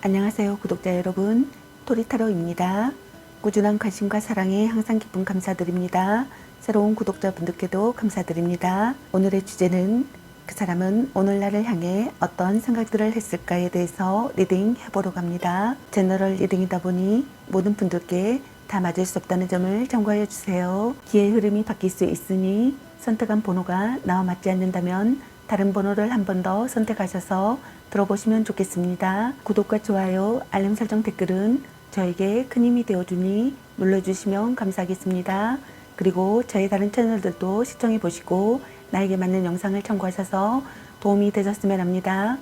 안녕하세요 구독자 여러분, 토리타로입니다. 꾸준한 관심과 사랑에 항상 기쁨 감사드립니다. 새로운 구독자분들께도 감사드립니다. 오늘의 주제는 그 사람은 오늘날을 향해 어떤 생각들을 했을까에 대해서 리딩 해보려고 합니다. 제너럴 리딩이다 보니 모든 분들께 다 맞을 수 없다는 점을 참고하여 주세요. 기의 흐름이 바뀔 수 있으니 선택한 번호가 나와 맞지 않는다면 다른 번호를 한 번 더 선택하셔서 들어보시면 좋겠습니다. 구독과 좋아요, 알림 설정, 댓글은 저에게 큰 힘이 되어주니 눌러주시면 감사하겠습니다. 그리고 저희 다른 채널들도 시청해 보시고 나에게 맞는 영상을 참고하셔서 도움이 되셨으면 합니다.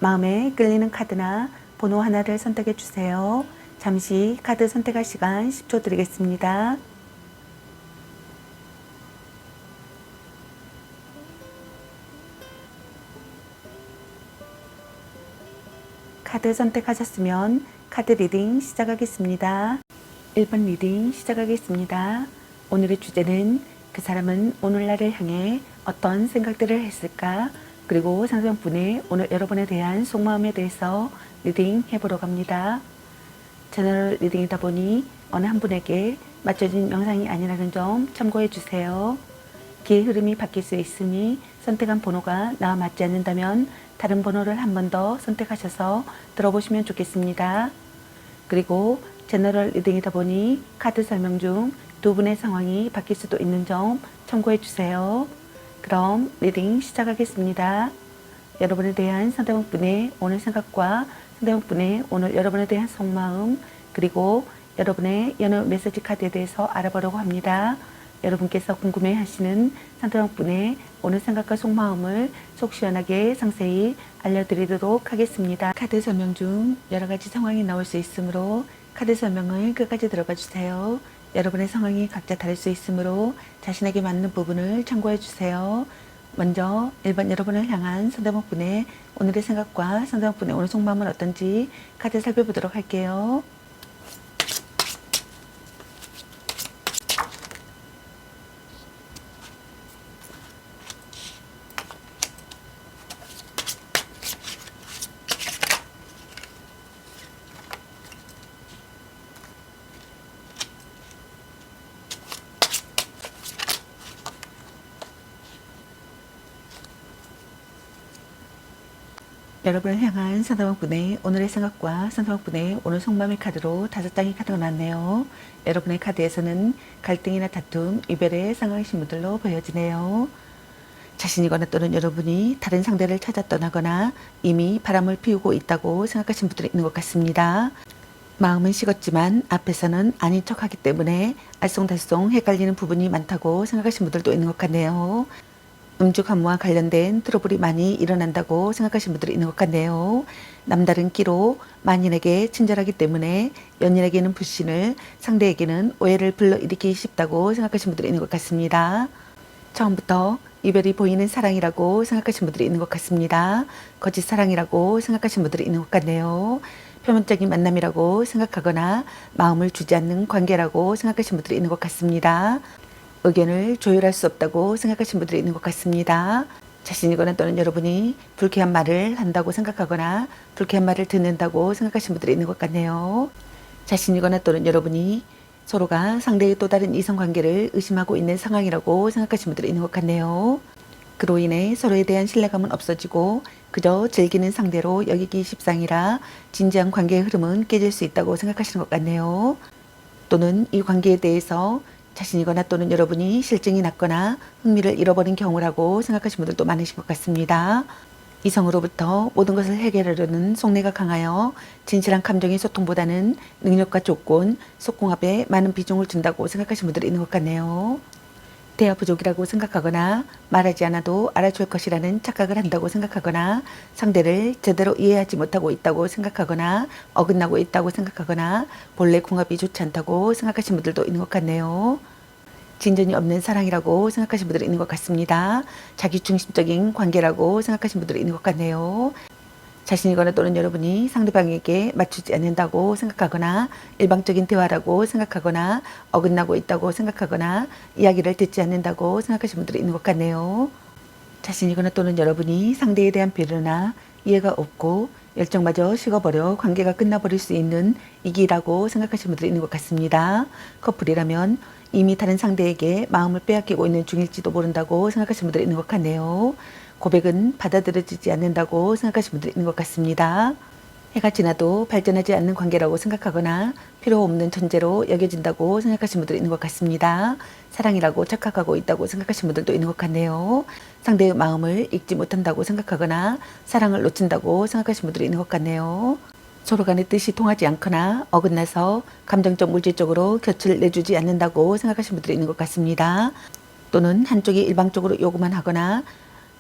마음에 끌리는 카드나 번호 하나를 선택해 주세요. 잠시 카드 선택할 시간 10초 드리겠습니다. 카드 선택하셨으면 카드 리딩 시작하겠습니다. 1번 리딩 시작하겠습니다. 오늘의 주제는 그 사람은 오늘날을 향해 어떤 생각들을 했을까? 그리고 상대방분의 오늘 여러분에 대한 속마음에 대해서 리딩 해보려고 합니다. 제너럴 리딩이다 보니 어느 한 분에게 맞춰진 영상이 아니라는 점 참고해 주세요. 기의 흐름이 바뀔 수 있으니 선택한 번호가 나와 맞지 않는다면 다른 번호를 한 번 더 선택하셔서 들어보시면 좋겠습니다. 그리고 제너럴 리딩이다 보니 카드 설명 중 두 분의 상황이 바뀔 수도 있는 점 참고해 주세요. 그럼 리딩 시작하겠습니다. 여러분에 대한 상대방분의 오늘 생각과 상대방분의 오늘 여러분에 대한 속마음, 그리고 여러분의 연애 메시지 카드에 대해서 알아보려고 합니다. 여러분께서 궁금해 하시는 상대방분의 오늘 생각과 속마음을 속 시원하게 상세히 알려드리도록 하겠습니다. 카드 설명 중 여러 가지 상황이 나올 수 있으므로 카드 설명을 끝까지 들어봐 주세요. 여러분의 상황이 각자 다를 수 있으므로 자신에게 맞는 부분을 참고해 주세요. 먼저 1번 여러분을 향한 상대방분의 오늘의 생각과 상대방분의 오늘 속마음은 어떤지 카드 살펴보도록 할게요. 여러분을 향한 상대방분의 오늘의 생각과 상대방분의 오늘 속마음의 카드로 5장의 카드가 나왔네요. 여러분의 카드에서는 갈등이나 다툼, 이별의 상황이신 분들로 보여지네요. 자신이거나 또는 여러분이 다른 상대를 찾아 떠나거나 이미 바람을 피우고 있다고 생각하시는 분들이 있는 것 같습니다. 마음은 식었지만 앞에서는 아닌 척하기 때문에 알쏭달쏭 헷갈리는 부분이 많다고 생각하시는 분들도 있는 것 같네요. 음주 가무와 관련된 트러블이 많이 일어난다고 생각하시는 분들이 있는 것 같네요. 남다른 끼로 만인에게 친절하기 때문에 연인에게는 불신을, 상대에게는 오해를 불러일으키기 쉽다고 생각하시는 분들이 있는 것 같습니다. 처음부터 이별이 보이는 사랑이라고 생각하시는 분들이 있는 것 같습니다. 거짓 사랑이라고 생각하시는 분들이 있는 것 같네요. 표면적인 만남이라고 생각하거나 마음을 주지 않는 관계라고 생각하시는 분들이 있는 것 같습니다. 의견을 조율할 수 없다고 생각하시는 분들이 있는 것 같습니다. 자신이거나 또는 여러분이 불쾌한 말을 한다고 생각하거나 불쾌한 말을 듣는다고 생각하시는 분들이 있는 것 같네요. 자신이거나 또는 여러분이 서로가 상대의 또 다른 이성관계를 의심하고 있는 상황이라고 생각하시는 분들이 있는 것 같네요. 그로 인해 서로에 대한 신뢰감은 없어지고 그저 즐기는 상대로 여기기 십상이라 진지한 관계의 흐름은 깨질 수 있다고 생각하시는 것 같네요. 또는 이 관계에 대해서 자신이거나 또는 여러분이 실증이 났거나 흥미를 잃어버린 경우라고 생각하시는 분들도 많으신 것 같습니다. 이성으로부터 모든 것을 해결하려는 속내가 강하여 진실한 감정의 소통보다는 능력과 조건, 속궁합에 많은 비중을 준다고 생각하시는 분들이 있는 것 같네요. 대화 부족이라고 생각하거나 말하지 않아도 알아줄 것이라는 착각을 한다고 생각하거나 상대를 제대로 이해하지 못하고 있다고 생각하거나 어긋나고 있다고 생각하거나 본래 궁합이 좋지 않다고 생각하시는 분들도 있는 것 같네요. 진전이 없는 사랑이라고 생각하시는 분들이 있는 것 같습니다. 자기중심적인 관계라고 생각하시는 분들이 있는 것 같네요. 자신이거나 또는 여러분이 상대방에게 맞추지 않는다고 생각하거나 일방적인 대화라고 생각하거나 어긋나고 있다고 생각하거나 이야기를 듣지 않는다고 생각하시는 분들이 있는 것 같네요. 자신이거나 또는 여러분이 상대에 대한 배려나 이해가 없고 열정마저 식어버려 관계가 끝나버릴 수 있는 위기라고 생각하시는 분들이 있는 것 같습니다. 커플이라면 이미 다른 상대에게 마음을 빼앗기고 있는 중일지도 모른다고 생각하시는 분들이 있는 것 같네요. 고백은 받아들여지지 않는다고 생각하시는 분들이 있는 것 같습니다. 해가 지나도 발전하지 않는 관계라고 생각하거나 필요 없는 존재로 여겨진다고 생각하시는 분들이 있는 것 같습니다. 사랑이라고 착각하고 있다고 생각하시는 분들도 있는 것 같네요. 상대의 마음을 읽지 못한다고 생각하거나 사랑을 놓친다고 생각하시는 분들이 있는 것 같네요. 서로 간의 뜻이 통하지 않거나 어긋나서 감정적 물질적으로 곁을 내주지 않는다고 생각하시는 분들이 있는 것 같습니다. 또는 한쪽이 일방적으로 요구만 하거나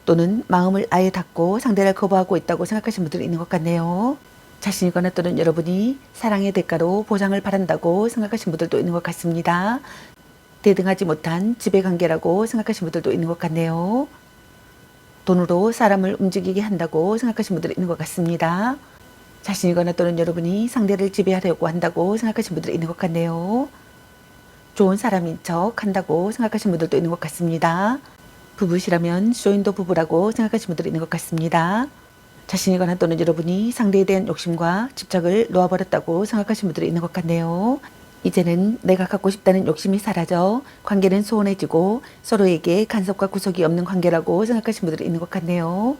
또는 마음을 아예 닫고 상대를 거부하고 있다고 생각하시는 분들이 있는 것 같네요. 자신이거나 또는 여러분이 사랑의 대가로 보상을 바란다고 생각하시는 분들도 있는 것 같습니다. 대등하지 못한 지배관계라고 생각하시는 분들도 있는 것 같네요. 돈으로 사람을 움직이게 한다고 생각하시는 분들이 있는 것 같습니다. 자신이거나 또는 여러분이 상대를 지배하려고 한다고 생각하시는 분들이 있는 것 같네요. 좋은 사람인 척 한다고 생각하시는 분들도 있는 것 같습니다. 부부시라면 쇼인도 부부라고 생각하시는 분들이 있는 것 같습니다. 자신이거나 또는 여러분이 상대에 대한 욕심과 집착을 놓아버렸다고 생각하시는 분들이 있는 것 같네요. 이제는 내가 갖고 싶다는 욕심이 사라져 관계는 소원해지고 서로에게 간섭과 구속이 없는 관계라고 생각하시는 분들이 있는 것 같네요.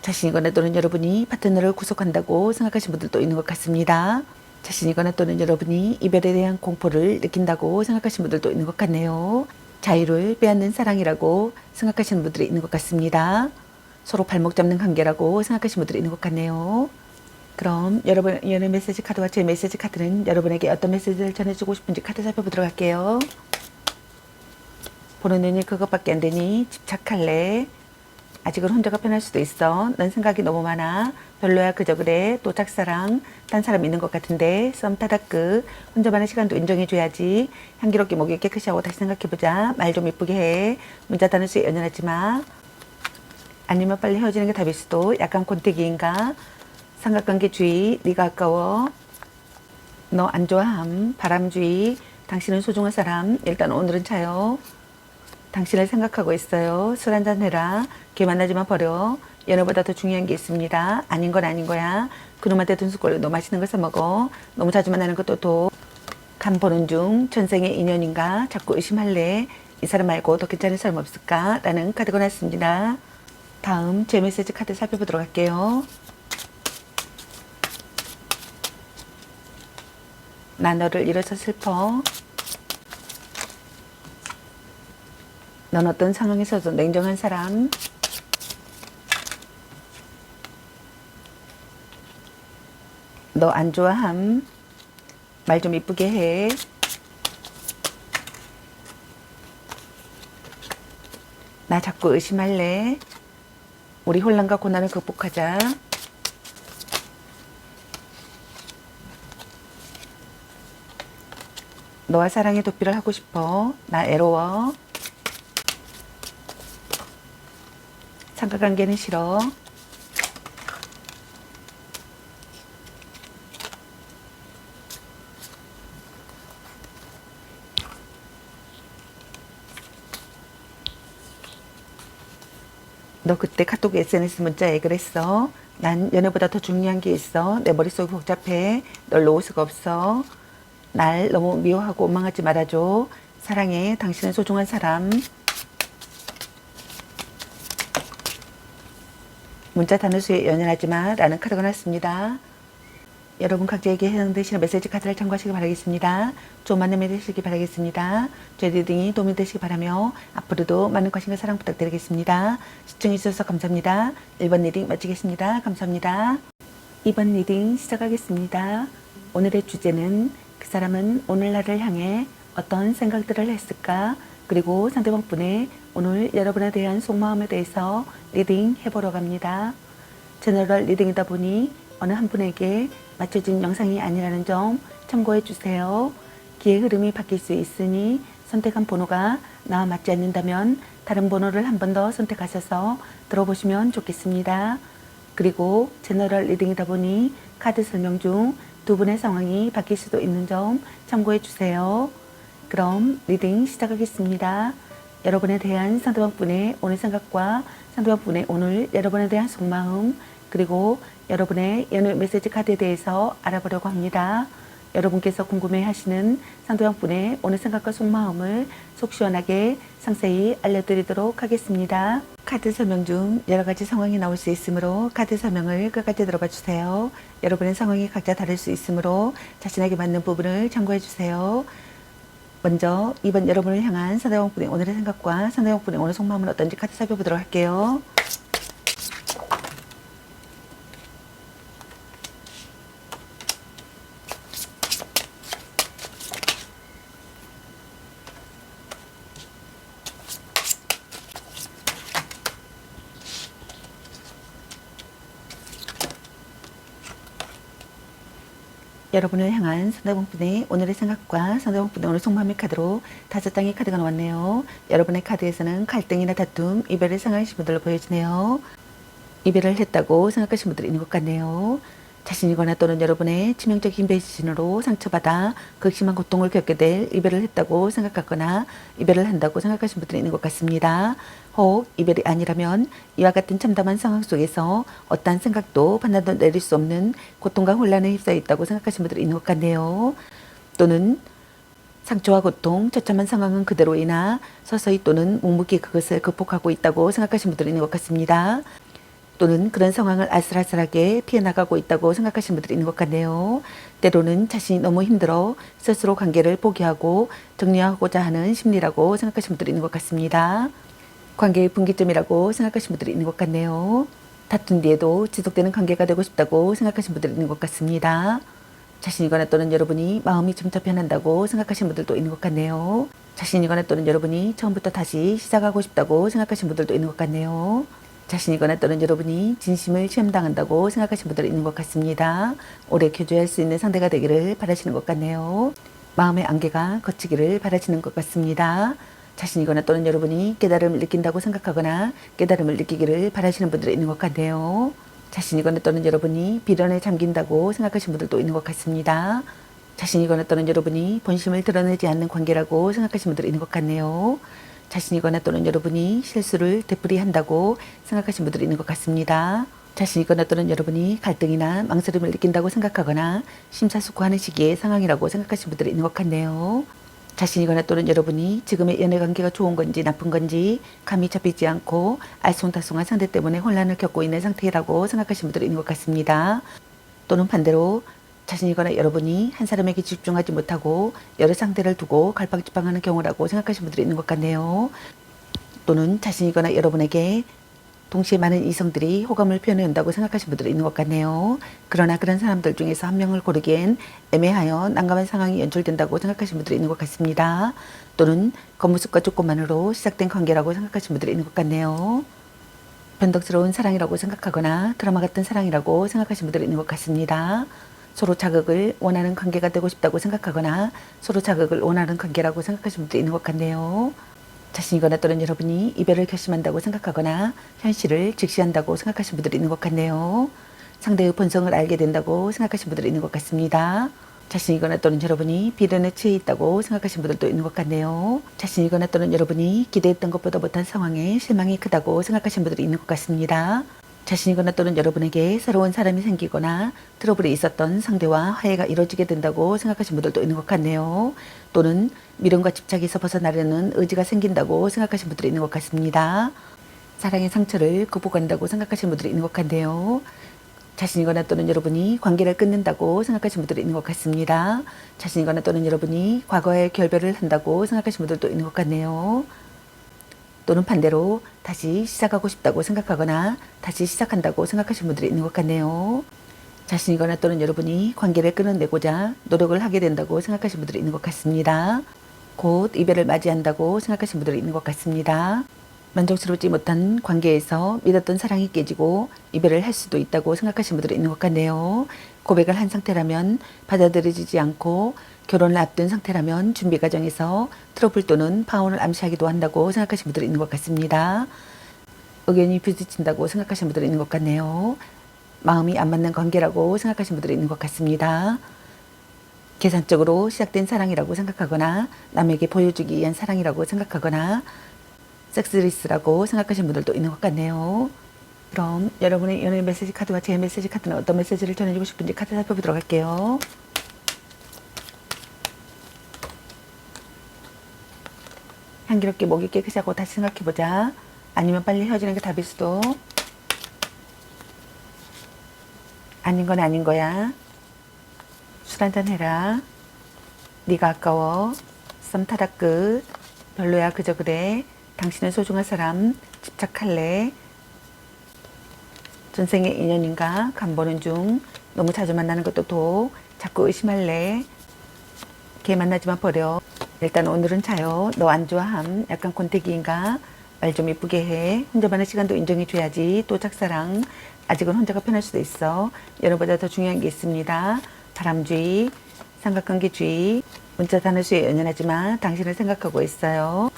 자신이거나 또는 여러분이 파트너를 구속한다고 생각하시는 분들도 있는 것 같습니다. 자신이거나 또는 여러분이 이별에 대한 공포를 느낀다고 생각하시는 분들도 있는 것 같네요. 자유를 빼앗는 사랑이라고 생각하시는 분들이 있는 것 같습니다. 서로 발목 잡는 관계라고 생각하시는 분들이 있는 것 같네요. 그럼 여러분 연애 메시지 카드와 제 메시지 카드는 여러분에게 어떤 메시지를 전해주고 싶은지 카드 살펴보도록 할게요. 보는 눈이 그것밖에 안 되니 집착할래. 아직은 혼자가 편할 수도 있어. 넌 생각이 너무 많아. 별로야 그저 그래. 또 짝사랑. 딴 사람 있는 것 같은데. 썸 타다크. 혼자만의 시간도 인정해줘야지. 향기롭게 목이 깨끗이 하고 다시 생각해보자. 말 좀 이쁘게 해. 문자 단어수에 연연하지 마. 아니면 빨리 헤어지는 게 답일 수도. 약간 곤태기인가. 삼각관계 주의. 네가 아까워. 너 안 좋아함. 바람주의. 당신은 소중한 사람. 일단 오늘은 차요. 당신을 생각하고 있어요. 술 한잔 해라. 걔 만나지만 버려. 연애보다 더 중요한 게 있습니다. 아닌 건 아닌 거야. 그놈한테 돈 숟걸로 너 맛있는 거 사먹어. 너무 자주 만나는 것도 도. 간 보는 중 전생의 인연인가. 자꾸 의심할래. 이 사람 말고 더 괜찮은 사람 없을까? 라는 카드가 났습니다. 다음 제 메시지 카드 살펴보도록 할게요. 나 너를 잃어서 슬퍼. 넌 어떤 상황에서도 냉정한 사람. 너 안 좋아함. 말 좀 이쁘게 해. 나 자꾸 의심할래. 우리 혼란과 고난을 극복하자. 너와 사랑의 도피를 하고 싶어. 나 애로워. 삼각관계는 싫어. 너 그때 카톡 SNS 문자에 그랬어. 난 연애보다 더 중요한 게 있어. 내 머릿속이 복잡해. 널 놓을 수가 없어. 날 너무 미워하고 원망하지 말아줘. 사랑해. 당신은 소중한 사람. 문자 단어수에 연연하지 마 라는 카드가 났습니다. 여러분 각자에게 해당되시는 메시지 카드를 참고하시기 바라겠습니다. 좋은 만남이 되시기 바라겠습니다. 제 리딩이 도움이 되시기 바라며 앞으로도 많은 관심과 사랑 부탁드리겠습니다. 시청해주셔서 감사합니다. 1번 리딩 마치겠습니다. 감사합니다. 2번 리딩 시작하겠습니다. 오늘의 주제는 그 사람은 오늘 나를 향해 어떤 생각들을 했을까? 그리고 상대방 분의 오늘 여러분에 대한 속마음에 대해서 리딩 해보러 갑니다. 제너럴 리딩이다 보니 어느 한 분에게 맞춰진 영상이 아니라는 점 참고해 주세요. 기의 흐름이 바뀔 수 있으니 선택한 번호가 나와 맞지 않는다면 다른 번호를 한 번 더 선택하셔서 들어보시면 좋겠습니다. 그리고 제너럴 리딩이다 보니 카드 설명 중 두 분의 상황이 바뀔 수도 있는 점 참고해 주세요. 그럼 리딩 시작하겠습니다. 여러분에 대한 상대방 분의 오늘 생각과 상대방 분의 오늘 여러분에 대한 속마음 그리고 여러분의 연애 메시지 카드에 대해서 알아보려고 합니다. 여러분께서 궁금해하시는 상대방분의 오늘 생각과 속마음을 속 시원하게 상세히 알려드리도록 하겠습니다. 카드 설명 중 여러 가지 상황이 나올 수 있으므로 카드 설명을 끝까지 들어봐 주세요. 여러분의 상황이 각자 다를 수 있으므로 자신에게 맞는 부분을 참고해 주세요. 먼저 이번 여러분을 향한 상대방분의 오늘의 생각과 상대방분의 오늘 속마음은 어떤지 카드 살펴보도록 할게요. 여러분을 향한 상대방분의 오늘의 생각과 상대방분의 오늘 속마음의 카드로 5장의 카드가 나왔네요. 여러분의 카드에서는 갈등이나 다툼, 이별을 생각하신 분들로 보여지네요. 이별을 했다고 생각하신 분들이 있는 것 같네요. 자신이거나 또는 여러분의 치명적인 배신으로 상처받아 극심한 고통을 겪게 될 이별을 했다고 생각하거나 이별을 한다고 생각하신 분들이 있는 것 같습니다. 혹 이별이 아니라면 이와 같은 참담한 상황 속에서 어떠한 생각도 판단도 내릴 수 없는 고통과 혼란에 휩싸여 있다고 생각하신 분들이 있는 것 같네요. 또는 상처와 고통, 처참한 상황은 그대로이나 서서히 또는 묵묵히 그것을 극복하고 있다고 생각하신 분들이 있는 것 같습니다. 또는 그런 상황을 아슬아슬하게 피해나가고 있다고 생각하시는 분들이 있는 것 같네요. 때로는 자신이 너무 힘들어 스스로 관계를 포기하고 정리하고자 하는 심리라고 생각하시는 분들이 있는 것 같습니다. 관계의 분기점이라고 생각하시는 분들이 있는 것 같네요. 다툰 뒤에도 지속되는 관계가 되고 싶다고 생각하시는 분들이 있는 것 같습니다. 자신이거나 또는 여러분이 마음이 점차 변한다고 생각하시는 분들도 있는 것 같네요. 자신이거나 또는 여러분이 처음부터 다시 시작하고 싶다고 생각하시는 분들도 있는 것 같네요. 자신이거나 또는 여러분이 진심을 시험당한다고 생각하시는 분들이 있는 것 같습니다. 오래 교제할 수 있는 상대가 되기를 바라시는 것 같네요. 마음의 안개가 걷히기를 바라시는 것 같습니다. 자신이거나 또는 여러분이 깨달음을 느낀다고 생각하거나 깨달음을 느끼기를 바라시는 분들이 있는 것 같네요. 자신이거나 또는 여러분이 비련에 잠긴다고 생각하시는 분들도 있는 것 같습니다. 자신이거나 또는 여러분이 본심을 드러내지 않는 관계라고 생각하시는 분들이 있는 것 같네요. 자신이거나 또는 여러분이 실수를 되풀이한다고 생각하시는 분들이 있는 것 같습니다. 자신이거나 또는 여러분이 갈등이나 망설임을 느낀다고 생각하거나 심사숙고하는 시기의 상황이라고 생각하시는 분들이 있는 것 같네요. 자신이거나 또는 여러분이 지금의 연애관계가 좋은 건지 나쁜 건지 감이 잡히지 않고 알쏭달쏭한 상대 때문에 혼란을 겪고 있는 상태라고 생각하시는 분들이 있는 것 같습니다. 또는 반대로 자신이거나 여러분이 한 사람에게 집중하지 못하고 여러 상대를 두고 갈팡질팡하는 경우라고 생각하시는 분들이 있는 것 같네요. 또는 자신이거나 여러분에게 동시에 많은 이성들이 호감을 표현해 온다고 생각하시는 분들이 있는 것 같네요. 그러나 그런 사람들 중에서 한 명을 고르기엔 애매하여 난감한 상황이 연출된다고 생각하시는 분들이 있는 것 같습니다. 또는 겉모습과 조건만으로 시작된 관계라고 생각하시는 분들이 있는 것 같네요. 변덕스러운 사랑이라고 생각하거나 드라마 같은 사랑이라고 생각하시는 분들이 있는 것 같습니다. 서로 자극을 원하는 관계가 되고 싶다고 생각하거나 서로 자극을 원하는 관계라고 생각하시는 분들이 있는 것 같네요. 자신이거나 또는 여러분이 이별을 결심한다고 생각하거나 현실을 직시한다고 생각하시는 분들이 있는 것 같네요. 상대의 본성을 알게 된다고 생각하시는 분들이 있는 것 같습니다. 자신이거나 또는 여러분이 비련에 취해 있다고 생각하시는 분들도 있는 것 같네요. 자신이거나 또는 여러분이 기대했던 것보다 못한 상황에 실망이 크다고 생각하시는 분들이 있는 것 같습니다. 자신이거나 또는 여러분에게 새로운 사람이 생기거나 트러블이 있었던 상대와 화해가 이루어지게 된다고 생각하시는 분들도 있는 것 같네요. 또는 미련과 집착에서 벗어나려는 의지가 생긴다고 생각하시는 분들이 있는 것 같습니다. 사랑의 상처를 극복한다고 생각하시는 분들이 있는 것 같네요. 자신이거나 또는 여러분이 관계를 끊는다고 생각하시는 분들이 있는 것 같습니다. 자신이거나 또는 여러분이 과거에 결별을 한다고 생각하시는 분들도 있는 것 같네요. 또는 반대로 다시 시작하고 싶다고 생각하거나 다시 시작한다고 생각하시는 분들이 있는 것 같네요. 자신이거나 또는 여러분이 관계를 끊어내고자 노력을 하게 된다고 생각하시는 분들이 있는 것 같습니다. 곧 이별을 맞이한다고 생각하시는 분들이 있는 것 같습니다. 만족스럽지 못한 관계에서 믿었던 사랑이 깨지고 이별을 할 수도 있다고 생각하시는 분들이 있는 것 같네요. 고백을 한 상태라면 받아들여지지 않고 결혼을 앞둔 상태라면 준비 과정에서 트러블 또는 파혼을 암시하기도 한다고 생각하시는 분들이 있는 것 같습니다. 의견이 부딪힌다고 생각하시는 분들이 있는 것 같네요. 마음이 안 맞는 관계라고 생각하시는 분들이 있는 것 같습니다. 계산적으로 시작된 사랑이라고 생각하거나 남에게 보여주기 위한 사랑이라고 생각하거나 섹스리스라고 생각하시는 분들도 있는 것 같네요. 그럼 여러분의 연애 메시지 카드와 제 메시지 카드는 어떤 메시지를 전해주고 싶은지 카드 살펴보도록 할게요. 향기롭게 목이 깨끗이 하고 다시 생각해보자. 아니면 빨리 헤어지는 게 답일 수도. 아닌 건 아닌 거야. 술 한잔 해라. 네가 아까워. 썸 타다 끝. 별로야 그저 그래. 당신은 소중한 사람. 집착할래. 전생의 인연인가? 간보는 중. 너무 자주 만나는 것도 독. 자꾸 의심할래. 걔 만나지만 버려. 일단 오늘은 자요. 너 안 좋아함. 약간 권태기인가? 말 좀 이쁘게 해. 혼자만의 시간도 인정해줘야지. 또 짝사랑. 아직은 혼자가 편할 수도 있어. 여러보다 더 중요한 게 있습니다. 바람주의, 삼각관계주의, 문자 단어수에 연연하지만 당신을 생각하고 있어요.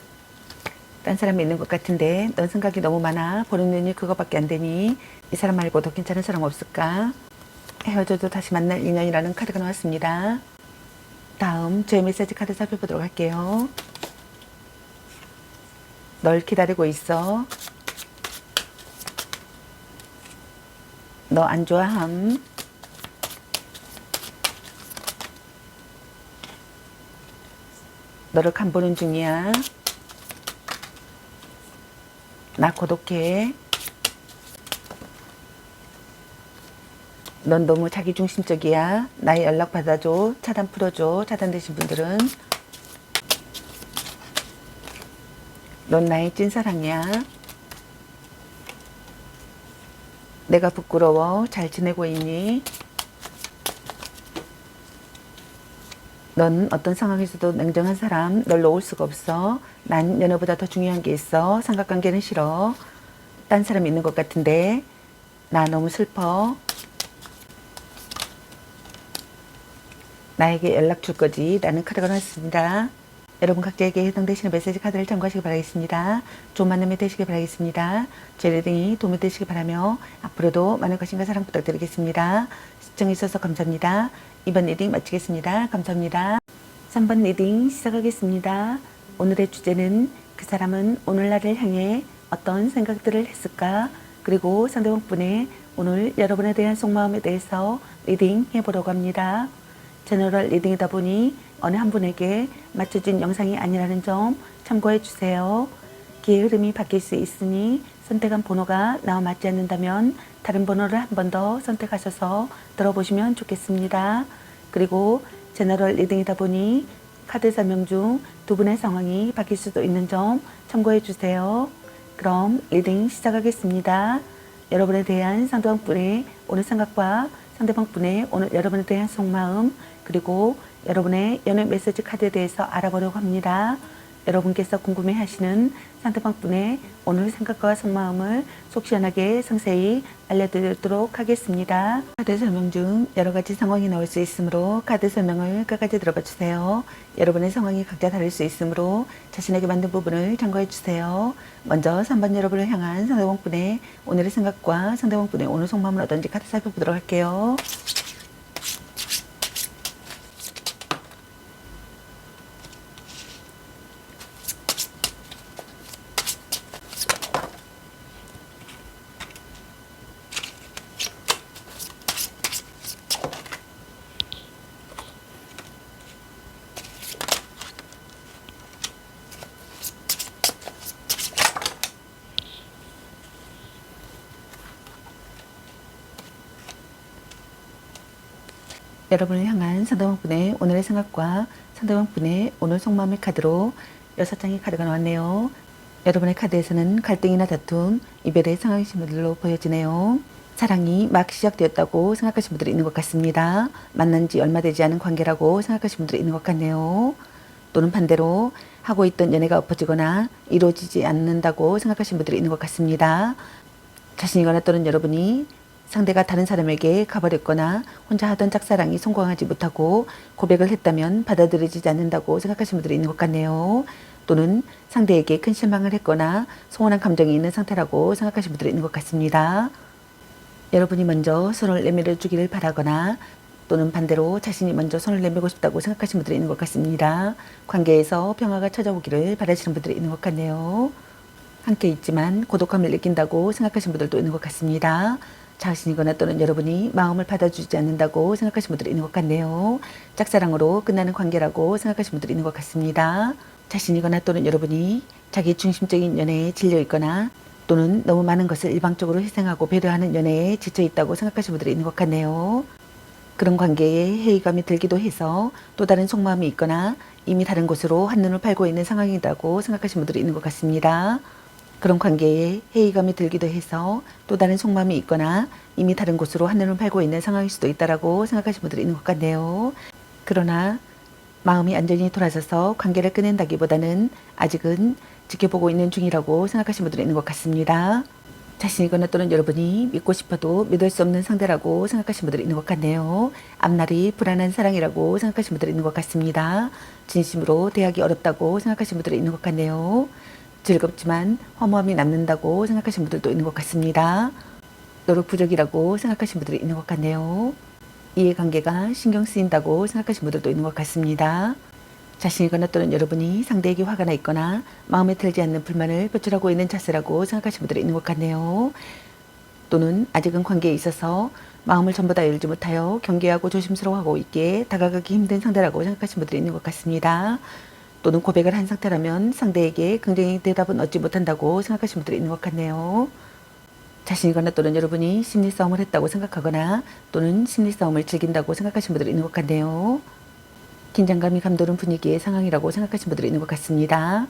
딴 사람이 있는 것 같은데 넌 생각이 너무 많아. 보는 눈이 그거밖에 안 되니 이 사람 말고 더 괜찮은 사람 없을까? 헤어져도 다시 만날 인연이라는 카드가 나왔습니다. 다음 제 메시지 카드 살펴보도록 할게요. 널 기다리고 있어. 너 안 좋아함. 너를 간보는 중이야. 나 고독해. 넌 너무 자기중심적이야. 나의 연락 받아줘. 차단 풀어줘. 차단되신 분들은. 넌 나의 찐사랑이야. 내가 부끄러워. 잘 지내고 있니? 넌 어떤 상황에서도 냉정한 사람. 널 놓을 수가 없어. 난 연애보다 더 중요한 게 있어. 삼각관계는 싫어. 딴 사람 있는 것 같은데 나 너무 슬퍼. 나에게 연락 줄 거지? 라는 카드가 나왔습니다. 여러분 각자에게 해당되시는 메시지 카드를 참고하시기 바라겠습니다. 좋은 만남이 되시길 바라겠습니다. 제 리딩이 도움이 되시길 바라며 앞으로도 많은 관심과 사랑 부탁드리겠습니다. 시청해 주셔서 감사합니다. 이번 리딩 마치겠습니다. 감사합니다. 3번 리딩 시작하겠습니다. 오늘의 주제는 그 사람은 오늘 나를 향해 어떤 생각들을 했을까? 그리고 상대방 분의 오늘 여러분에 대한 속마음에 대해서 리딩 해보려고 합니다. 제너럴 리딩이다 보니 어느 한 분에게 맞춰진 영상이 아니라는 점 참고해 주세요. 기의 흐름이 바뀔 수 있으니 선택한 번호가 나와 맞지 않는다면 다른 번호를 한 번 더 선택하셔서 들어보시면 좋겠습니다. 그리고 제너럴 리딩이다 보니 카드 설명 중 두 분의 상황이 바뀔 수도 있는 점 참고해 주세요. 그럼 리딩 시작하겠습니다. 여러분에 대한 상대방 분의 오늘 생각과 상대방 분의 오늘 여러분에 대한 속마음 그리고 여러분의 연애 메시지 카드에 대해서 알아보려고 합니다. 여러분께서 궁금해하시는 상대방 분의 오늘 생각과 속마음을 속 시원하게 상세히 알려드리도록 하겠습니다. 카드 설명 중 여러 가지 상황이 나올 수 있으므로 카드 설명을 끝까지 들어봐 주세요. 여러분의 상황이 각자 다를 수 있으므로 자신에게 맞는 부분을 참고해 주세요. 먼저 3번 여러분을 향한 상대방 분의 오늘의 생각과 상대방 분의 오늘 속마음은 어떤지 카드 살펴보도록 할게요. 여러분을 향한 상대방 분의 오늘의 생각과 상대방 분의 오늘 속마음의 카드로 6장의 카드가 나왔네요. 여러분의 카드에서는 갈등이나 다툼, 이별의 상황이신 분들로 보여지네요. 사랑이 막 시작되었다고 생각하시는 분들이 있는 것 같습니다. 만난 지 얼마 되지 않은 관계라고 생각하시는 분들이 있는 것 같네요. 또는 반대로 하고 있던 연애가 엎어지거나 이루어지지 않는다고 생각하시는 분들이 있는 것 같습니다. 자신이거나 또는 여러분이 상대가 다른 사람에게 가버렸거나 혼자 하던 짝사랑이 성공하지 못하고 고백을 했다면 받아들여지지 않는다고 생각하시는 분들이 있는 것 같네요. 또는 상대에게 큰 실망을 했거나 소원한 감정이 있는 상태라고 생각하시는 분들이 있는 것 같습니다. 여러분이 먼저 손을 내밀어 주기를 바라거나 또는 반대로 자신이 먼저 손을 내밀고 싶다고 생각하시는 분들이 있는 것 같습니다. 관계에서 평화가 찾아오기를 바라시는 분들이 있는 것 같네요. 함께 있지만 고독함을 느낀다고 생각하시는 분들도 있는 것 같습니다. 자신이거나 또는 여러분이 마음을 받아주지 않는다고 생각하시는 분들이 있는 것 같네요. 짝사랑으로 끝나는 관계라고 생각하시는 분들이 있는 것 같습니다. 자신이거나 또는 여러분이 자기 중심적인 연애에 질려 있거나 또는 너무 많은 것을 일방적으로 희생하고 배려하는 연애에 지쳐 있다고 생각하시는 분들이 있는 것 같네요. 그런 관계에 회의감이 들기도 해서 또 다른 속마음이 있거나 이미 다른 곳으로 한눈을 팔고 있는 상황이라고 생각하시는 분들이 있는 것 같습니다. 그런 관계에 회의감이 들기도 해서 또 다른 속마음이 있거나 이미 다른 곳으로 한눈을 팔고 있는 상황일 수도 있다라고 생각하시는 분들이 있는 것 같네요. 그러나 마음이 안전히 돌아서서 관계를 끊는다기보다는 아직은 지켜보고 있는 중이라고 생각하시는 분들이 있는 것 같습니다. 자신이거나 또는 여러분이 믿고 싶어도 믿을 수 없는 상대라고 생각하시는 분들이 있는 것 같네요. 앞날이 불안한 사랑이라고 생각하시는 분들이 있는 것 같습니다. 진심으로 대하기 어렵다고 생각하시는 분들이 있는 것 같네요. 즐겁지만 허무함이 남는다고 생각하시는 분들도 있는 것 같습니다. 노력 부족이라고 생각하시는 분들이 있는 것 같네요. 이해관계가 신경 쓰인다고 생각하시는 분들도 있는 것 같습니다. 자신이거나 또는 여러분이 상대에게 화가 나 있거나 마음에 들지 않는 불만을 표출하고 있는 자세라고 생각하시는 분들이 있는 것 같네요. 또는 아직은 관계에 있어서 마음을 전부 다 열지 못하여 경계하고 조심스러워하고 있기에 다가가기 힘든 상대라고 생각하시는 분들이 있는 것 같습니다. 또는 고백을 한 상태라면 상대에게 긍정적인 대답은 얻지 못한다고 생각하시는 분들이 있는 것 같네요. 자신이거나 또는 여러분이 심리 싸움을 했다고 생각하거나 또는 심리 싸움을 즐긴다고 생각하시는 분들이 있는 것 같네요. 긴장감이 감도는 분위기의 상황이라고 생각하시는 분들이 있는 것 같습니다.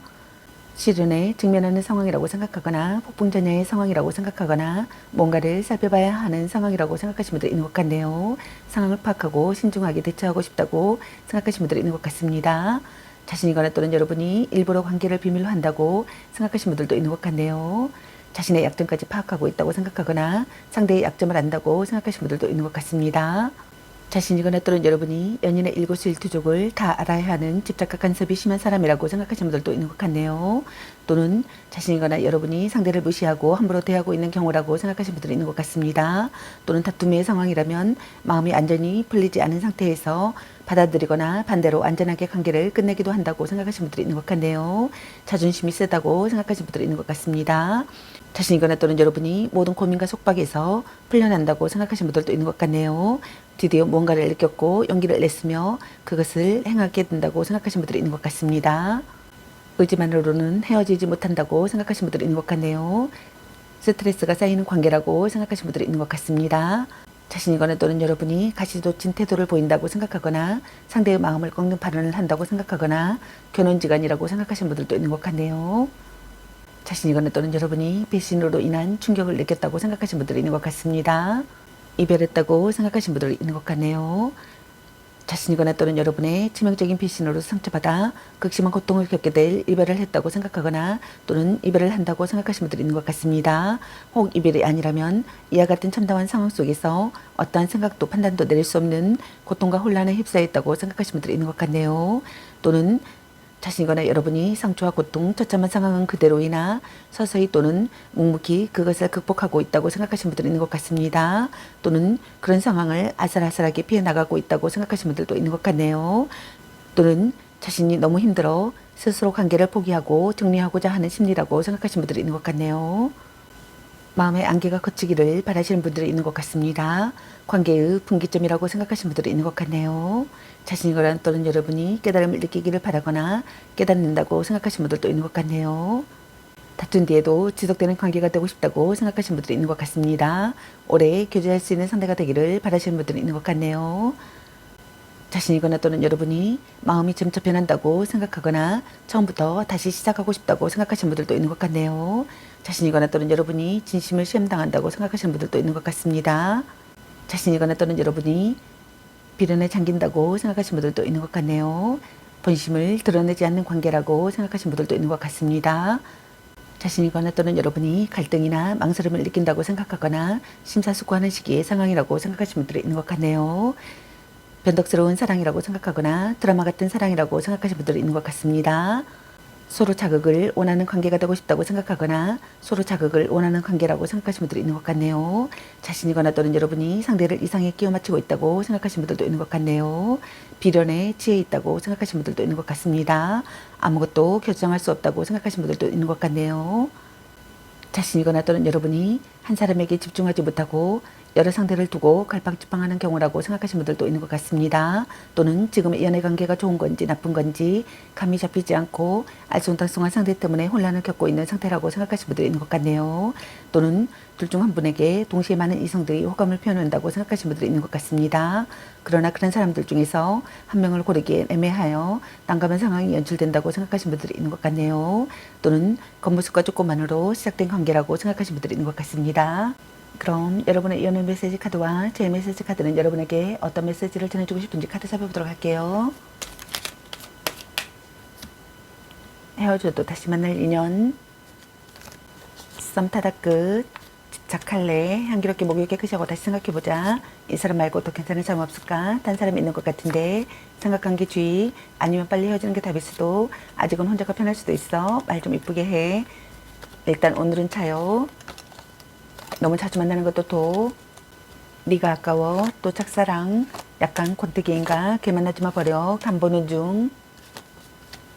시련에 직면하는 상황이라고 생각하거나 폭풍전야의 상황이라고 생각하거나 뭔가를 살펴봐야 하는 상황이라고 생각하시는 분들이 있는 것 같네요. 상황을 파악하고 신중하게 대처하고 싶다고 생각하시는 분들이 있는 것 같습니다. 자신이거나 또는 여러분이 일부러 관계를 비밀로 한다고 생각하시는 분들도 있는 것 같네요. 자신의 약점까지 파악하고 있다고 생각하거나 상대의 약점을 안다고 생각하시는 분들도 있는 것 같습니다. 자신이거나 또는 여러분이 연인의 일거수일투족을 다 알아야 하는 집착과 간섭이 심한 사람이라고 생각하시는 분들도 있는 것 같네요. 또는 자신이거나 여러분이 상대를 무시하고 함부로 대하고 있는 경우라고 생각하시는 분들이 있는 것 같습니다. 또는 다툼의 상황이라면 마음이 안전히 풀리지 않은 상태에서 받아들이거나 반대로 안전하게 관계를 끝내기도 한다고 생각하시는 분들이 있는 것 같네요. 자존심이 세다고 생각하시는 분들이 있는 것 같습니다. 자신이거나 또는 여러분이 모든 고민과 속박에서 풀려난다고 생각하시는 분들도 있는 것 같네요. 드디어 뭔가를 느꼈고 용기를 냈으며 그것을 행하게 된다고 생각하시는 분들이 있는 것 같습니다. 의지만으로는 헤어지지 못한다고 생각하시는 분들이 있는 것 같네요. 스트레스가 쌓이는 관계라고 생각하시는 분들이 있는 것 같습니다. 자신이거나 또는 여러분이 가시돋친 태도를 보인다고 생각하거나 상대의 마음을 꺾는 발언을 한다고 생각하거나 견혼지간이라고 생각하시는 분들도 있는 것 같네요. 자신이거나 또는 여러분이 배신으로 인한 충격을 느꼈다고 생각하시는 분들이 있는 것 같습니다. 이별했다고 생각하시는 분들이 있는 것 같네요. 자신이거나 또는 여러분의 치명적인 배신으로 상처받아 극심한 고통을 겪게 될 이별을 했다고 생각하거나 또는 이별을 한다고 생각하시는 분들이 있는 것 같습니다. 혹 이별이 아니라면 이와 같은 참담한 상황 속에서 어떠한 생각도 판단도 내릴 수 없는 고통과 혼란에 휩싸였다고 생각하시는 분들이 있는 것 같네요. 또는 자신이거나 여러분이 상처와 고통, 처참한 상황은 그대로이나 서서히 또는 묵묵히 그것을 극복하고 있다고 생각하시는 분들이 있는 것 같습니다. 또는 그런 상황을 아슬아슬하게 피해 나가고 있다고 생각하시는 분들도 있는 것 같네요. 또는 자신이 너무 힘들어 스스로 관계를 포기하고 정리하고자 하는 심리라고 생각하시는 분들이 있는 것 같네요. 마음의 안개가 걷히기를 바라시는 분들이 있는 것 같습니다. 관계의 분기점이라고 생각하시는 분들이 있는 것 같네요. 자신이거나 또는 여러분이 깨달음을 느끼기를 바라거나 깨닫는다고 생각하시는 분들도 있는 것 같네요. 다툰 뒤에도 지속되는 관계가 되고 싶다고 생각하시는 분들이 있는 것 같습니다. 오래 교제할 수 있는 상대가 되기를 바라시는 분들이 있는 것 같네요. 자신이거나 또는 여러분이 마음이 점차 변한다고 생각하거나 처음부터 다시 시작하고 싶다고 생각하시는 분들도 있는 것 같네요. 자신이거나 또는 여러분이 진심을 시험당한다고 생각하시는 분들도 있는 것 같습니다. 자신이거나 또는 여러분이 비련에 잠긴다고 생각하시는 분들도 있는 것 같네요. 본심을 드러내지 않는 관계라고 생각하시는 분들도 있는 것 같습니다. 자신이거나 또는 여러분이 갈등이나 망설임을 느낀다고 생각하거나 심사숙고하는 시기의 상황이라고 생각하시는 분들이 있는 것 같네요. 변덕스러운 사랑이라고 생각하거나 드라마 같은 사랑이라고 생각하시는 분들이 있는 것 같습니다. 서로 자극을 원하는 관계가 되고 싶다고 생각하거나 서로 자극을 원하는 관계라고 생각하시는 분들이 있는 것 같네요. 자신이거나 또는 여러분이 상대를 이상에 끼워 맞추고 있다고 생각하시는 분들도 있는 것 같네요. 비련에 취해 있다고 생각하시는 분들도 있는 것 같습니다. 아무것도 결정할 수 없다고 생각하시는 분들도 있는 것 같네요. 자신이거나 또는 여러분이 한 사람에게 집중하지 못하고 여러 상대를 두고 갈팡질팡하는 경우라고 생각하시는 분들도 있는 것 같습니다. 또는 지금의 연애관계가 좋은 건지 나쁜 건지 감이 잡히지 않고 알쏭달쏭한 상대 때문에 혼란을 겪고 있는 상태라고 생각하시는 분들이 있는 것 같네요. 또는 둘 중 한 분에게 동시에 많은 이성들이 호감을 표현한다고 생각하시는 분들이 있는 것 같습니다. 그러나 그런 사람들 중에서 한 명을 고르기엔 애매하여 난감한 상황이 연출된다고 생각하시는 분들이 있는 것 같네요. 또는 겉모습과 조건만으로 시작된 관계라고 생각하시는 분들이 있는 것 같습니다. 그럼 여러분의 연애 메시지 카드와 제 메시지 카드는 여러분에게 어떤 메시지를 전해주고 싶은지 카드 살펴보도록 할게요. 헤어져도 다시 만날 인연, 썸 타다 끝, 집착할래, 향기롭게 목욕 깨끗이 하고 다시 생각해보자. 이 사람 말고 더 괜찮은 사람 없을까? 딴 사람이 있는 것 같은데 생각관계 주의, 아니면 빨리 헤어지는 게 답일 수도, 아직은 혼자가 편할 수도 있어. 말 좀 이쁘게 해. 일단 오늘은 차요. 너무 자주 만나는 것도 도, 네가 아까워, 또 짝사랑, 약간 권태기인가, 걔 만나지 마 버려, 간 보는 중.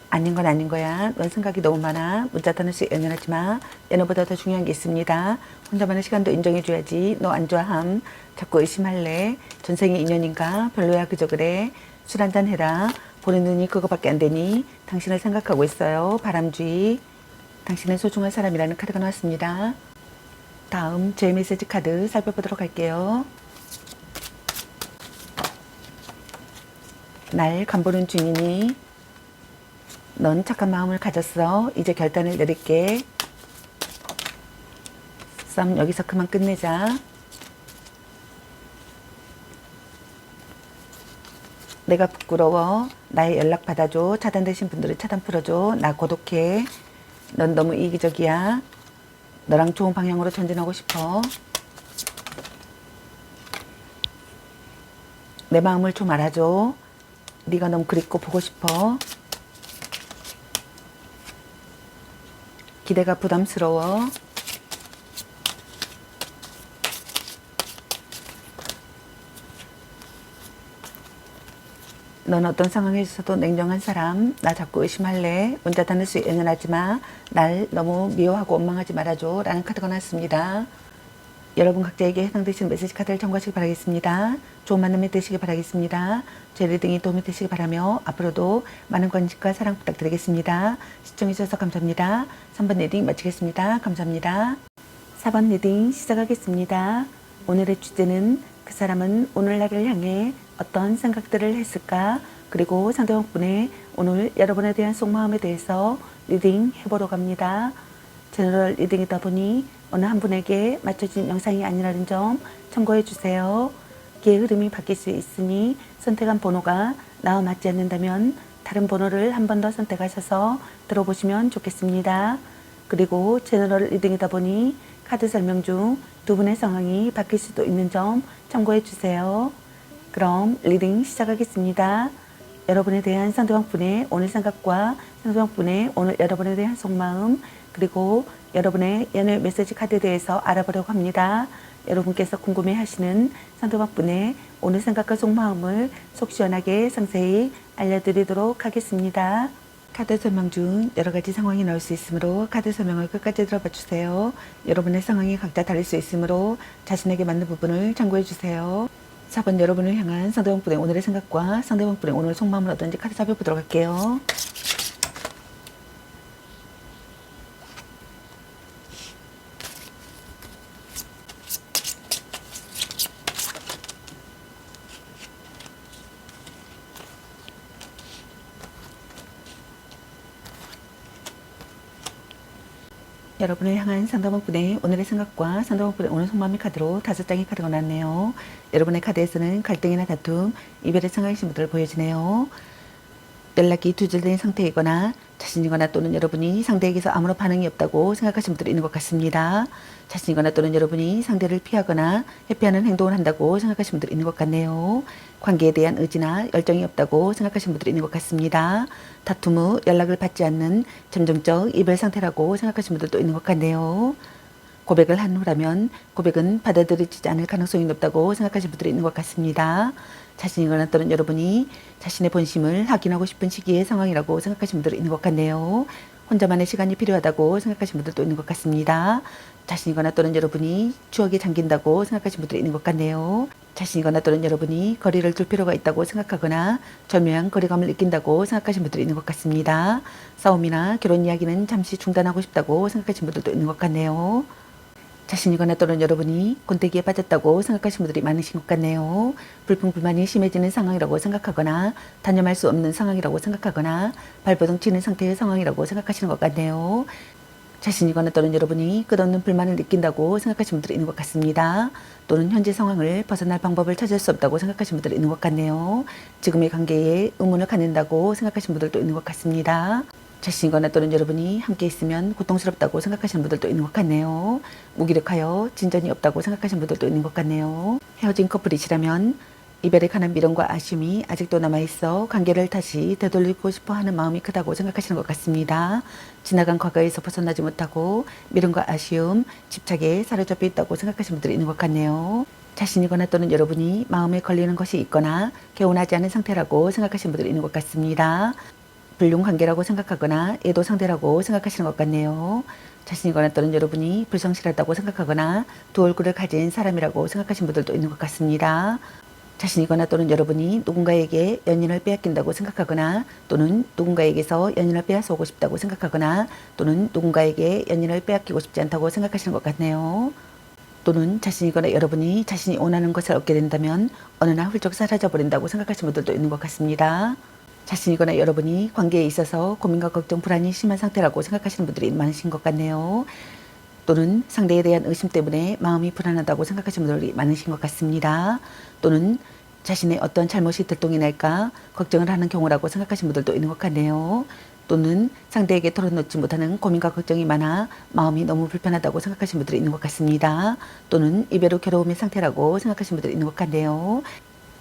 아닌 건 아닌 거야. 넌 생각이 너무 많아. 문자 하나씩 연연하지 마. 연애보다 더 중요한 게 있습니다. 혼자만의 시간도 인정해줘야지. 너 안 좋아함. 자꾸 의심할래. 전생의 인연인가? 별로야 그저 그래. 술 한잔 해라. 보는 눈이 그거밖에 안 되니 당신을 생각하고 있어요. 바람쥐. 당신은 소중한 사람이라는 카드가 나왔습니다. 다음 제 메시지 카드 살펴보도록 할게요. 날 간보는 중이니 넌 착한 마음을 가졌어. 이제 결단을 내릴게. 썸 여기서 그만 끝내자. 내가 부끄러워. 나의 연락 받아줘. 차단되신 분들은 차단 풀어줘. 나 고독해. 넌 너무 이기적이야. 너랑 좋은 방향으로 전진하고 싶어. 내 마음을 좀 알아줘. 네가 너무 그립고 보고 싶어. 기대가 부담스러워. 넌 어떤 상황에서도 냉정한 사람. 나 자꾸 의심할래. 문자 닫을 수 연연하지 마. 날 너무 미워하고 원망하지 말아줘. 라는 카드가 나왔습니다. 여러분 각자에게 해당되시는 메시지 카드를 참고하시기 바라겠습니다. 좋은 만남이 되시기 바라겠습니다. 제 리딩이 도움이 되시기 바라며 앞으로도 많은 관심과 사랑 부탁드리겠습니다. 시청해주셔서 감사합니다. 3번 리딩 마치겠습니다. 감사합니다. 4번 리딩 시작하겠습니다. 오늘의 주제는 그 사람은 오늘 나를 향해 어떤 생각들을 했을까? 그리고 상대방분의 오늘 여러분에 대한 속마음에 대해서 리딩 해보러 갑니다. 제너럴 리딩이다 보니 어느 한 분에게 맞춰진 영상이 아니라는 점 참고해 주세요. 기의 흐름이 바뀔 수 있으니 선택한 번호가 나와 맞지 않는다면 다른 번호를 한 번 더 선택하셔서 들어보시면 좋겠습니다. 그리고 제너럴 리딩이다 보니 카드 설명 중 두 분의 상황이 바뀔 수도 있는 점 참고해 주세요. 그럼 리딩 시작하겠습니다. 여러분에 대한 상대방분의 오늘 생각과 상대방분의 오늘 여러분에 대한 속마음, 그리고 여러분의 연애 메시지 카드에 대해서 알아보려고 합니다. 여러분께서 궁금해하시는 상대방분의 오늘 생각과 속마음을 속 시원하게 상세히 알려드리도록 하겠습니다. 카드 설명 중 여러 가지 상황이 나올 수 있으므로 카드 설명을 끝까지 들어봐 주세요. 여러분의 상황이 각자 다를 수 있으므로 자신에게 맞는 부분을 참고해 주세요. 4번 여러분을 향한 상대방분의 오늘의 생각과 상대방분의 오늘 속마음은 어떤지 카드 살펴보도록 할게요. 여러분을 향한 상대방분의 오늘의 생각과 상대방분의 오늘 속마음의 카드로 5장의 카드가 나왔네요. 여러분의 카드에서는 갈등이나 다툼, 이별의 상황의 신분들을 보여주네요. 연락이 두절된 상태이거나 자신이거나 또는 여러분이 상대에게서 아무런 반응이 없다고 생각하시는 분들이 있는 것 같습니다. 자신이거나 또는 여러분이 상대를 피하거나 회피하는 행동을 한다고 생각하시는 분들이 있는 것 같네요. 관계에 대한 의지나 열정이 없다고 생각하시는 분들이 있는 것 같습니다. 다툼 후 연락을 받지 않는 점정적 이별 상태라고 생각하시는 분들도 있는 것 같네요. 고백을 한 후라면 고백은 받아들여지지 않을 가능성이 높다고 생각하시는 분들이 있는 것 같습니다. 자신이거나 또는 여러분이 자신의 본심을 확인하고 싶은 시기의 상황이라고 생각하시는 분들이 있는 것 같네요. 혼자만의 시간이 필요하다고 생각하시는 분들도 있는 것 같습니다. 자신이거나 또는 여러분이 추억에 잠긴다고 생각하시는 분들이 있는 것 같네요. 자신이거나 또는 여러분이 거리를 둘 필요가 있다고 생각하거나 절묘한 거리감을 느낀다고 생각하시는 분들이 있는 것 같습니다. 싸움이나 결혼 이야기는 잠시 중단하고 싶다고 생각하시는 분들도 있는 것 같네요. 자신이거나 또는 여러분이 곤태기에 빠졌다고 생각하시는 분들이 많으신 것 같네요. 불평불만이 심해지는 상황이라고 생각하거나 단념할 수 없는 상황이라고 생각하거나 발버둥 치는 상태의 상황이라고 생각하시는 것 같네요. 자신이거나 또는 여러분이 끝없는 불만을 느낀다고 생각하시는 분들이 있는 것 같습니다. 또는 현재 상황을 벗어날 방법을 찾을 수 없다고 생각하시는 분들이 있는 것 같네요. 지금의 관계에 의문을 갖는다고 생각하시는 분들도 있는 것 같습니다. 자신이거나 또는 여러분이 함께 있으면 고통스럽다고 생각하시는 분들도 있는 것 같네요. 무기력하여 진전이 없다고 생각하시는 분들도 있는 것 같네요. 헤어진 커플이시라면 이별에 관한 미련과 아쉬움이 아직도 남아있어 관계를 다시 되돌리고 싶어 하는 마음이 크다고 생각하시는 것 같습니다. 지나간 과거에서 벗어나지 못하고 미련과 아쉬움, 집착에 사로잡혀 있다고 생각하시는 분들이 있는 것 같네요. 자신이거나 또는 여러분이 마음에 걸리는 것이 있거나 개운하지 않은 상태라고 생각하시는 분들이 있는 것 같습니다. 불륜 관계라고 생각하거나 애도 상대라고 생각하시는 것 같네요. 자신이거나 또는 여러분이 불성실하다고 생각하거나 두 얼굴을 가진 사람이라고 생각하시는 분들도 있는 것 같습니다. 자신이거나 또는 여러분이 누군가에게 연인을 빼앗긴다고 생각하거나 또는 누군가에게서 연인을 빼앗아오고 싶다고 생각하거나 또는 누군가에게 연인을 빼앗기고 싶지 않다고 생각하시는 것 같네요. 또는 자신이거나 여러분이 자신이 원하는 것을 얻게 된다면 어느 날 훌쩍 사라져버린다고 생각하시는 분들도 있는 것 같습니다. 자신이거나 여러분이 관계에 있어서 고민과 걱정, 불안이 심한 상태라고 생각하시는 분들이 많으신 것 같네요. 또는 상대에 대한 의심 때문에 마음이 불안하다고 생각하시는 분들이 많으신 것 같습니다. 또는 자신의 어떤 잘못이 들통이 날까 걱정을 하는 경우라고 생각하시는 분들도 있는 것 같네요. 또는 상대에게 털어놓지 못하는 고민과 걱정이 많아 마음이 너무 불편하다고 생각하시는 분들이 있는 것 같습니다. 또는 이별 후 괴로움의 상태라고 생각하시는 분들이 있는 것 같네요.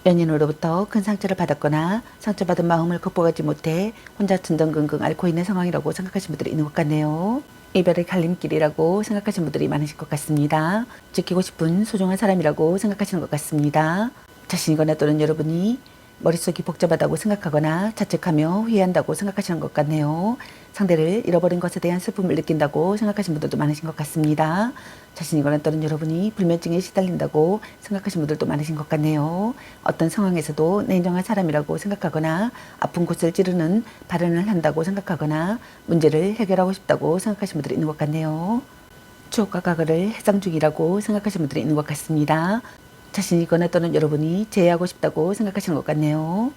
연인으로부터 큰 상처를 받았거나 상처받은 마음을 극복하지 못해 혼자 전전긍긍 앓고 있는 상황이라고 생각하시는 분들이 있는 것 같네요. 이별의 갈림길이라고 생각하시는 분들이 많으실 것 같습니다. 지키고 싶은 소중한 사람이라고 생각하시는 것 같습니다. 자신이거나 또는 여러분이 머릿속이 복잡하다고 생각하거나 자책하며 회의한다고 생각하시는 것 같네요. 상대를 잃어버린 것에 대한 슬픔을 느낀다고 생각하시는 분들도 많으신 것 같습니다. 자신이거나 또는 여러분이 불면증에 시달린다고 생각하시는 분들도 많으신 것 같네요. 어떤 상황에서도 냉정한 사람이라고 생각하거나 아픈 곳을 찌르는 발언을 한다고 생각하거나 문제를 해결하고 싶다고 생각하시는 분들이 있는 것 같네요. 추억과 과거를 해상 중이라고 생각하시는 분들이 있는 것 같습니다. 자신이거나 또는 여러분이 재회하고 싶다고 생각하시는 것 같네요.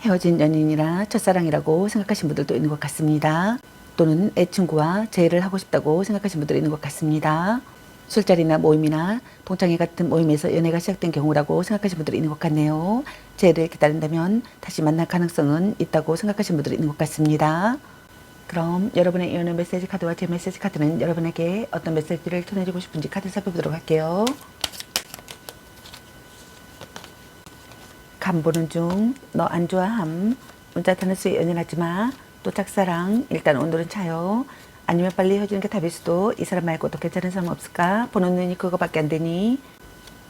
헤어진 연인이나 첫사랑이라고 생각하시는 분들도 있는 것 같습니다. 또는 애 친구와 재회를 하고 싶다고 생각하시는 분들이 있는 것 같습니다. 술자리나 모임이나 동창회 같은 모임에서 연애가 시작된 경우라고 생각하시는 분들이 있는 것 같네요. 재회를 기다린다면 다시 만날 가능성은 있다고 생각하시는 분들이 있는 것 같습니다. 그럼 여러분의 이혼의 메시지 카드와 제 메시지 카드는 여러분에게 어떤 메시지를 전해주고 싶은지 카드 살펴보도록 할게요. 간 보는 중, 너 안 좋아함, 문자 타는수에 연연하지 마, 또 짝사랑, 일단 오늘은 차요. 아니면 빨리 헤어지는 게 답일 수도. 이 사람 말고 또 괜찮은 사람 없을까? 보는 눈이 그거밖에 안 되니.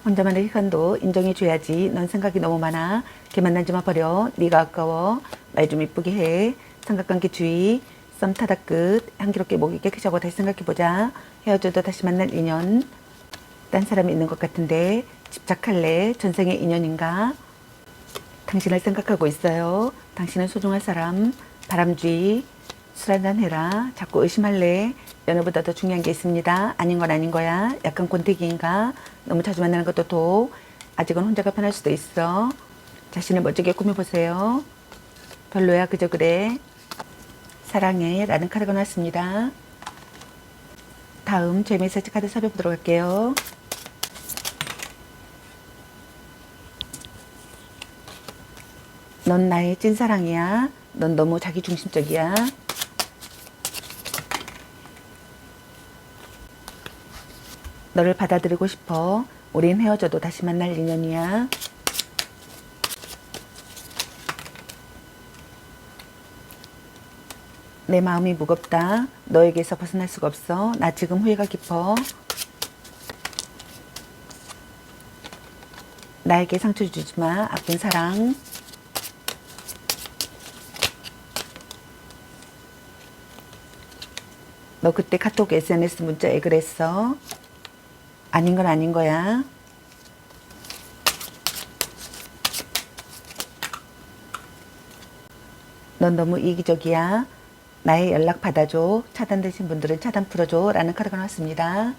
혼자만의 시간도 인정해줘야지. 넌 생각이 너무 많아. 걔 만나지 마 버려. 네가 아까워. 말 좀 이쁘게 해. 삼각관계 주의. 썸 타다 끝. 향기롭게 목이 깨끗하고 다시 생각해보자. 헤어져도 다시 만날 인연. 딴 사람이 있는 것 같은데 집착할래? 전생의 인연인가? 당신을 생각하고 있어요. 당신은 소중한 사람. 바람쥐. 술 한잔 해라. 자꾸 의심할래. 연애보다 더 중요한 게 있습니다. 아닌 건 아닌 거야. 약간 곤태기인가? 너무 자주 만나는 것도 독. 아직은 혼자가 편할 수도 있어. 자신을 멋지게 꾸며보세요. 별로야 그저 그래. 사랑해 라는 카드가 나왔습니다. 다음 제 메시지 카드 살펴보도록 할게요. 넌 나의 찐사랑이야. 넌 너무 자기중심적이야. 너를 받아들이고 싶어. 우린 헤어져도 다시 만날 인연이야. 내 마음이 무겁다. 너에게서 벗어날 수가 없어. 나 지금 후회가 깊어. 나에게 상처 주지 마. 아픈 사랑. 너 그때 카톡 SNS 문자 왜 그랬어? 아닌 건 아닌 거야. 넌 너무 이기적이야. 나의 연락 받아줘. 차단되신 분들은 차단 풀어줘. 라는 카드가 나왔습니다.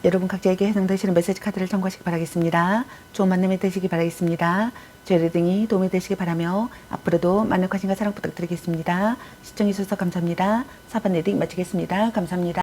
여러분 각자에게 해당되시는 메시지 카드를 참고하시기 바라겠습니다. 좋은 만남이 되시기 바라겠습니다. 제 리딩이 도움이 되시기 바라며 앞으로도 많은 관심과 사랑 부탁드리겠습니다. 시청해주셔서 감사합니다. 4번 리딩 마치겠습니다. 감사합니다.